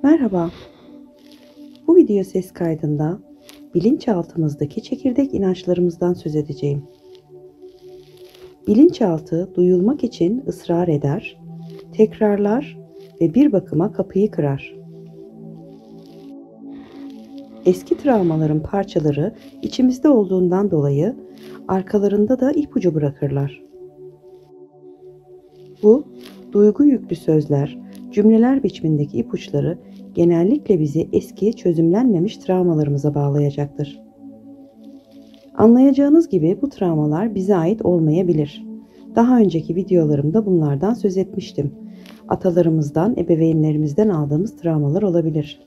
Merhaba, bu video ses kaydında bilinçaltımızdaki çekirdek inançlarımızdan söz edeceğim. Bilinçaltı duyulmak için ısrar eder, tekrarlar ve bir bakıma kapıyı kırar. Eski travmaların parçaları içimizde olduğundan dolayı arkalarında da ipucu bırakırlar. Bu, duygu yüklü sözler, cümleler biçimindeki ipuçları genellikle bizi eski çözümlenmemiş travmalarımıza bağlayacaktır. Anlayacağınız gibi bu travmalar bize ait olmayabilir. Daha önceki videolarımda bunlardan söz etmiştim. Atalarımızdan, ebeveynlerimizden aldığımız travmalar olabilir.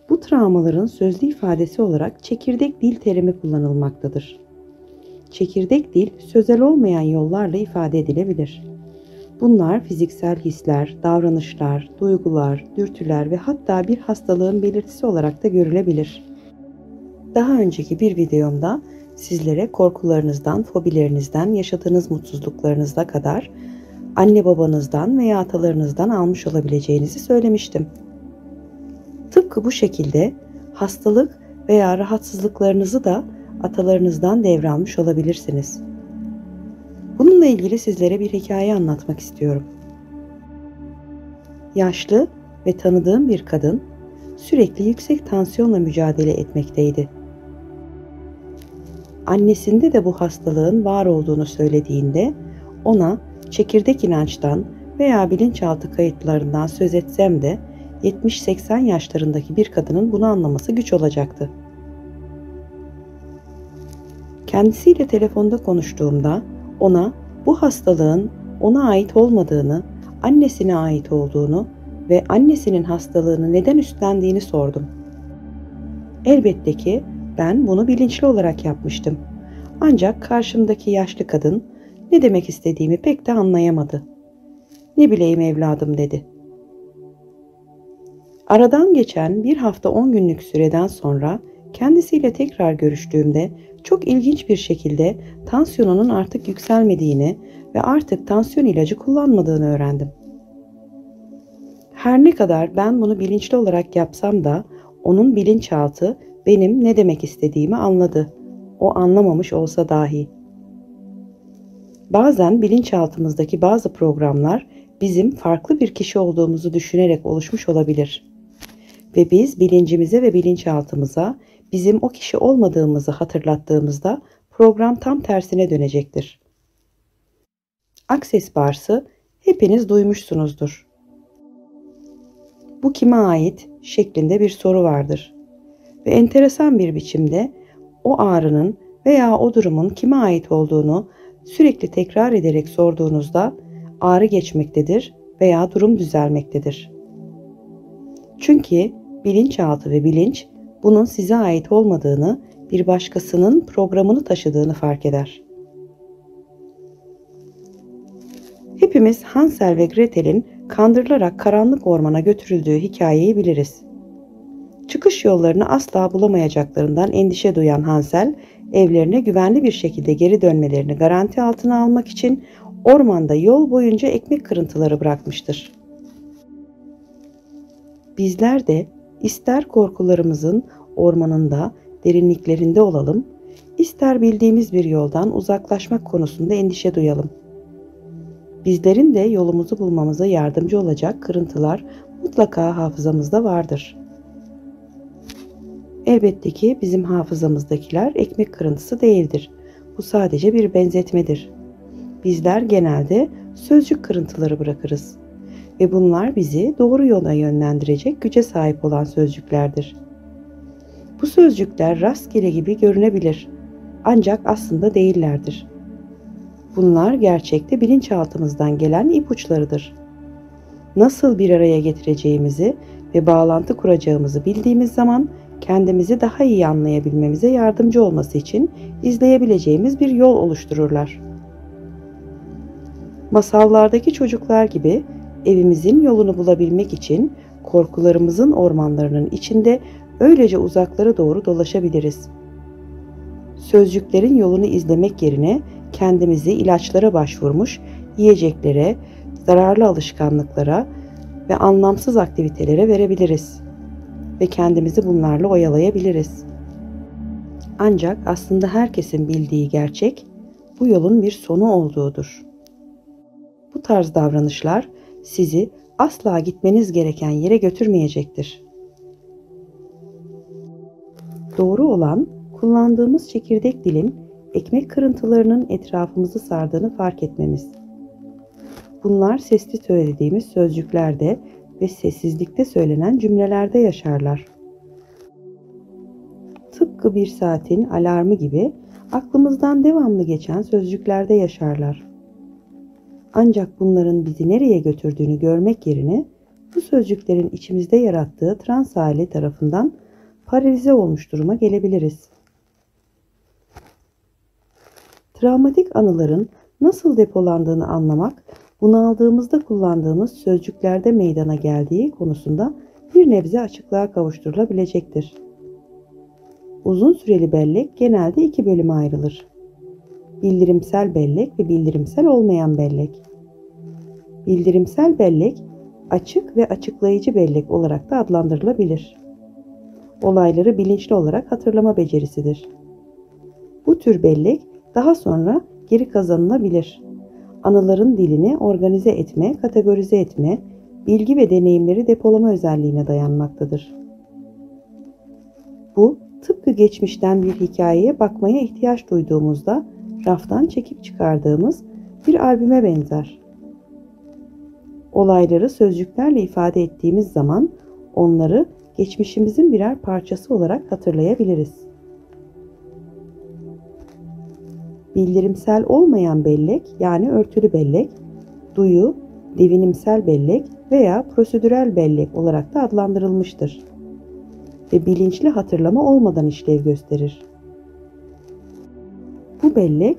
Bu travmaların sözlü ifadesi olarak çekirdek dil terimi kullanılmaktadır. Çekirdek dil, sözel olmayan yollarla ifade edilebilir. Bunlar fiziksel hisler, davranışlar, duygular, dürtüler ve hatta bir hastalığın belirtisi olarak da görülebilir. Daha önceki bir videomda sizlere korkularınızdan, fobilerinizden, yaşadığınız mutsuzluklarınıza kadar anne babanızdan veya atalarınızdan almış olabileceğinizi söylemiştim. Tıpkı bu şekilde hastalık veya rahatsızlıklarınızı da atalarınızdan devralmış olabilirsiniz. Bununla ilgili sizlere bir hikaye anlatmak istiyorum. Yaşlı ve tanıdığım bir kadın sürekli yüksek tansiyonla mücadele etmekteydi. Annesinde de bu hastalığın var olduğunu söylediğinde ona çekirdek inançtan veya bilinçaltı kayıtlarından söz etsem de 70-80 yaşlarındaki bir kadının bunu anlaması güç olacaktı. Kendisiyle telefonda konuştuğumda ona bu hastalığın ona ait olmadığını, annesine ait olduğunu ve annesinin hastalığını neden üstlendiğini sordum. Elbette ki ben bunu bilinçli olarak yapmıştım. Ancak karşımdaki yaşlı kadın ne demek istediğimi pek de anlayamadı. "Ne bileyim evladım," dedi. Aradan geçen bir hafta 10 günlük süreden sonra kendisiyle tekrar görüştüğümde çok ilginç bir şekilde tansiyonunun artık yükselmediğini ve artık tansiyon ilacı kullanmadığını öğrendim. Her ne kadar ben bunu bilinçli olarak yapsam da onun bilinçaltı benim ne demek istediğimi anladı. O anlamamış olsa dahi. Bazen bilinçaltımızdaki bazı programlar bizim farklı bir kişi olduğumuzu düşünerek oluşmuş olabilir. Ve biz bilincimize ve bilinçaltımıza bizim o kişi olmadığımızı hatırlattığımızda program tam tersine dönecektir. Access Bars'ı hepiniz duymuşsunuzdur. "Bu kime ait?" şeklinde bir soru vardır. Ve enteresan bir biçimde o ağrının veya o durumun kime ait olduğunu sürekli tekrar ederek sorduğunuzda ağrı geçmektedir veya durum düzelmektedir. Çünkü bilinçaltı ve bilinç bunun size ait olmadığını, bir başkasının programını taşıdığını fark eder. Hepimiz Hansel ve Gretel'in kandırılarak karanlık ormana götürüldüğü hikayeyi biliriz. Çıkış yollarını asla bulamayacaklarından endişe duyan Hansel, evlerine güvenli bir şekilde geri dönmelerini garanti altına almak için ormanda yol boyunca ekmek kırıntıları bırakmıştır. Bizler de ister korkularımızın ormanında, derinliklerinde olalım, ister bildiğimiz bir yoldan uzaklaşmak konusunda endişe duyalım. Bizlerin de yolumuzu bulmamıza yardımcı olacak kırıntılar mutlaka hafızamızda vardır. Elbette ki bizim hafızamızdakiler ekmek kırıntısı değildir. Bu sadece bir benzetmedir. Bizler genelde sözcük kırıntıları bırakırız. Ve bunlar bizi doğru yola yönlendirecek güce sahip olan sözcüklerdir. Bu sözcükler rastgele gibi görünebilir. Ancak aslında değillerdir. Bunlar gerçekte bilinçaltımızdan gelen ipuçlarıdır. Nasıl bir araya getireceğimizi ve bağlantı kuracağımızı bildiğimiz zaman kendimizi daha iyi anlayabilmemize yardımcı olması için izleyebileceğimiz bir yol oluştururlar. Masallardaki çocuklar gibi evimizin yolunu bulabilmek için korkularımızın ormanlarının içinde öylece uzaklara doğru dolaşabiliriz. Sözcüklerin yolunu izlemek yerine kendimizi ilaçlara başvurmuş, yiyeceklere, zararlı alışkanlıklara ve anlamsız aktivitelere verebiliriz ve kendimizi bunlarla oyalayabiliriz. Ancak aslında herkesin bildiği gerçek bu yolun bir sonu olduğudur. Bu tarz davranışlar sizi asla gitmeniz gereken yere götürmeyecektir. Doğru olan, kullandığımız çekirdek dilin ekmek kırıntılarının etrafımızı sardığını fark etmemiz. Bunlar sesli söylediğimiz sözcüklerde ve sessizlikte söylenen cümlelerde yaşarlar. Tıpkı bir saatin alarmı gibi aklımızdan devamlı geçen sözcüklerde yaşarlar. Ancak bunların bizi nereye götürdüğünü görmek yerine bu sözcüklerin içimizde yarattığı trans hali tarafından paralize olmuş duruma gelebiliriz. Travmatik anıların nasıl depolandığını anlamak, bunaldığımızda kullandığımız sözcüklerde meydana geldiği konusunda bir nebze açıklığa kavuşturulabilecektir. Uzun süreli bellek genelde iki bölüme ayrılır. Bildirimsel bellek ve bildirimsel olmayan bellek. Bildirimsel bellek, açık ve açıklayıcı bellek olarak da adlandırılabilir. Olayları bilinçli olarak hatırlama becerisidir. Bu tür bellek daha sonra geri kazanılabilir. Anıların dilini organize etme, kategorize etme, bilgi ve deneyimleri depolama özelliğine dayanmaktadır. Bu, tıpkı geçmişten bir hikayeye bakmaya ihtiyaç duyduğumuzda raftan çekip çıkardığımız bir albüme benzer. Olayları sözcüklerle ifade ettiğimiz zaman onları geçmişimizin birer parçası olarak hatırlayabiliriz. Bildirimsel olmayan bellek yani örtülü bellek, duyu, devinimsel bellek veya prosedürel bellek olarak da adlandırılmıştır ve bilinçli hatırlama olmadan işlev gösterir. Bu bellek,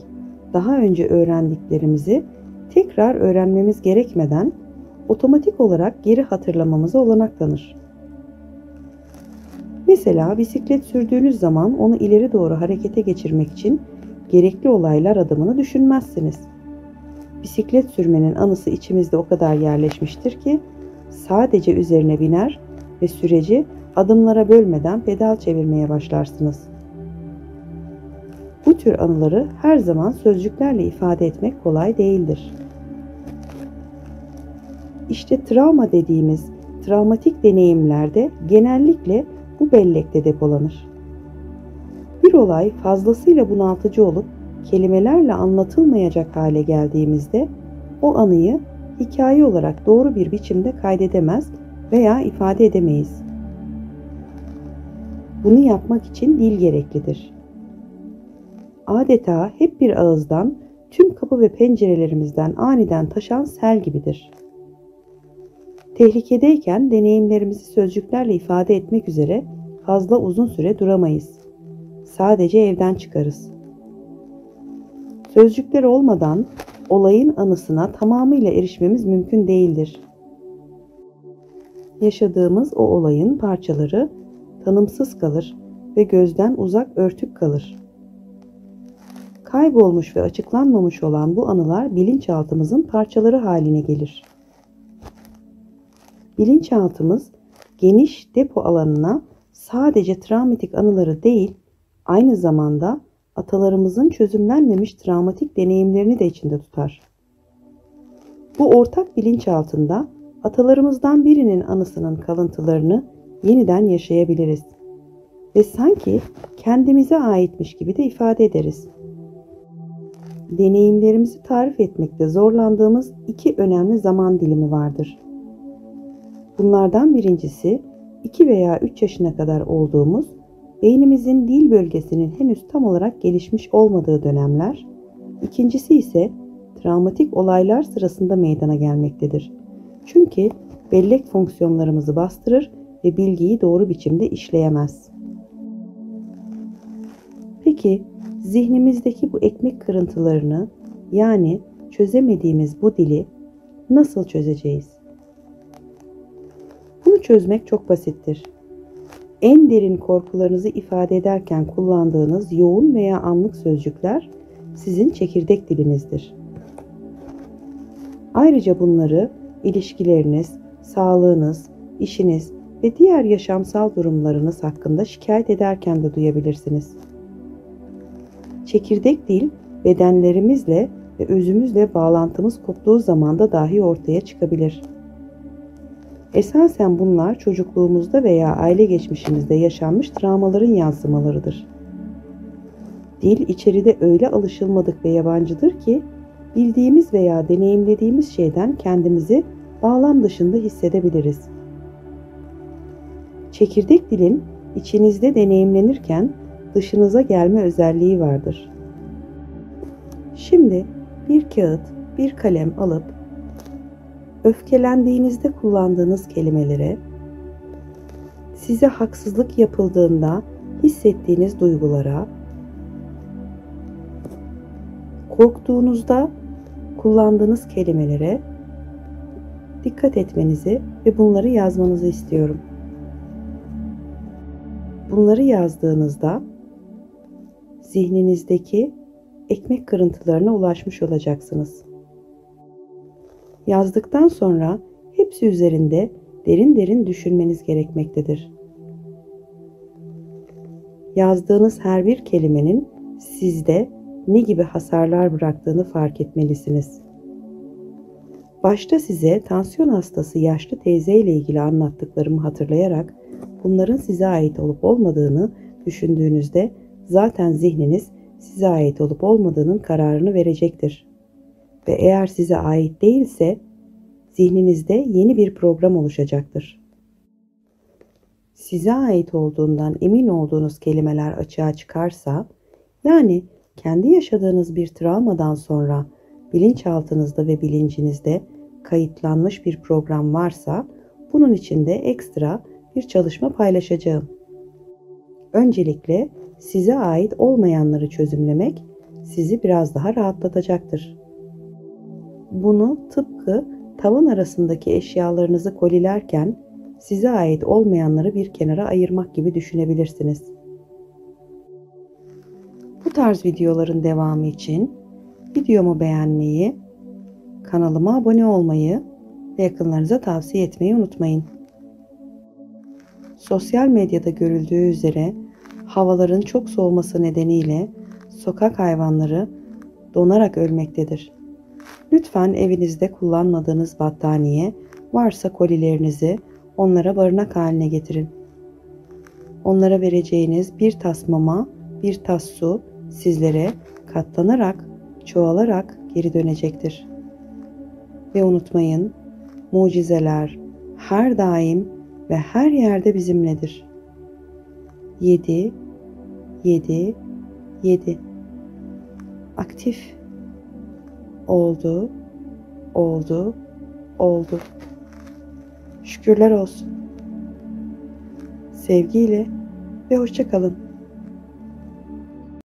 daha önce öğrendiklerimizi tekrar öğrenmemiz gerekmeden otomatik olarak geri hatırlamamıza olanak tanır. Mesela bisiklet sürdüğünüz zaman onu ileri doğru harekete geçirmek için gerekli olaylar adımını düşünmezsiniz. Bisiklet sürmenin anısı içimizde o kadar yerleşmiştir ki sadece üzerine biner ve süreci adımlara bölmeden pedal çevirmeye başlarsınız. Bu tür anıları her zaman sözcüklerle ifade etmek kolay değildir. İşte travma dediğimiz travmatik deneyimlerde genellikle bu bellekte depolanır. Bir olay fazlasıyla bunaltıcı olup kelimelerle anlatılmayacak hale geldiğimizde o anıyı hikaye olarak doğru bir biçimde kaydedemez veya ifade edemeyiz. Bunu yapmak için dil gereklidir. Adeta hep bir ağızdan tüm kapı ve pencerelerimizden aniden taşan sel gibidir. Tehlikedeyken deneyimlerimizi sözcüklerle ifade etmek üzere fazla uzun süre duramayız. Sadece evden çıkarız. Sözcükler olmadan olayın anısına tamamıyla erişmemiz mümkün değildir. Yaşadığımız o olayın parçaları tanımsız kalır ve gözden uzak örtük kalır. Kaybolmuş ve açıklanmamış olan bu anılar bilinçaltımızın parçaları haline gelir. Bilinçaltımız geniş depo alanına sadece travmatik anıları değil, aynı zamanda atalarımızın çözümlenmemiş travmatik deneyimlerini de içinde tutar. Bu ortak bilinçaltında atalarımızdan birinin anısının kalıntılarını yeniden yaşayabiliriz ve sanki kendimize aitmiş gibi de ifade ederiz. Deneyimlerimizi tarif etmekte zorlandığımız iki önemli zaman dilimi vardır. Bunlardan birincisi 2 veya 3 yaşına kadar olduğumuz, beynimizin dil bölgesinin henüz tam olarak gelişmiş olmadığı dönemler, ikincisi ise travmatik olaylar sırasında meydana gelmektedir. Çünkü bellek fonksiyonlarımızı bastırır ve bilgiyi doğru biçimde işleyemez. Peki zihnimizdeki bu ekmek kırıntılarını, yani çözemediğimiz bu dili nasıl çözeceğiz? Bunu çözmek çok basittir. En derin korkularınızı ifade ederken kullandığınız yoğun veya anlık sözcükler sizin çekirdek dilinizdir. Ayrıca bunları ilişkileriniz, sağlığınız, işiniz ve diğer yaşamsal durumlarınız hakkında şikayet ederken de duyabilirsiniz. Çekirdek dil, bedenlerimizle ve özümüzle bağlantımız koptuğu zamanda dahi ortaya çıkabilir. Esasen bunlar çocukluğumuzda veya aile geçmişimizde yaşanmış travmaların yansımalarıdır. Dil içeride öyle alışılmadık ve yabancıdır ki bildiğimiz veya deneyimlediğimiz şeyden kendimizi bağlam dışında hissedebiliriz. Çekirdek dilin içinizde deneyimlenirken dışınıza gelme özelliği vardır. Şimdi bir kağıt, bir kalem alıp öfkelendiğinizde kullandığınız kelimelere, size haksızlık yapıldığında hissettiğiniz duygulara, korktuğunuzda kullandığınız kelimelere dikkat etmenizi ve bunları yazmanızı istiyorum. Bunları yazdığınızda zihninizdeki ekmek kırıntılarına ulaşmış olacaksınız. Yazdıktan sonra hepsi üzerinde derin derin düşünmeniz gerekmektedir. Yazdığınız her bir kelimenin sizde ne gibi hasarlar bıraktığını fark etmelisiniz. Başta size tansiyon hastası yaşlı teyze ile ilgili anlattıklarımı hatırlayarak bunların size ait olup olmadığını düşündüğünüzde zaten zihniniz size ait olup olmadığının kararını verecektir. Ve eğer size ait değilse zihninizde yeni bir program oluşacaktır. Size ait olduğundan emin olduğunuz kelimeler açığa çıkarsa, yani kendi yaşadığınız bir travmadan sonra bilinçaltınızda ve bilincinizde kayıtlanmış bir program varsa, bunun için de ekstra bir çalışma paylaşacağım. Öncelikle size ait olmayanları çözümlemek sizi biraz daha rahatlatacaktır. Bunu tıpkı tavan arasındaki eşyalarınızı kolilerken size ait olmayanları bir kenara ayırmak gibi düşünebilirsiniz. Bu tarz videoların devamı için videomu beğenmeyi, kanalıma abone olmayı ve yakınlarınıza tavsiye etmeyi unutmayın. Sosyal medyada görüldüğü üzere havaların çok soğuması nedeniyle sokak hayvanları donarak ölmektedir. Lütfen evinizde kullanmadığınız battaniye varsa kolilerinizi onlara barınak haline getirin. Onlara vereceğiniz bir tas mama, bir tas su sizlere katlanarak, çoğalarak geri dönecektir. Ve unutmayın, mucizeler her daim ve her yerde bizimledir. 7, 7, 7. Aktif. Oldu, oldu, oldu. Şükürler olsun. Sevgiyle ve hoşça kalın.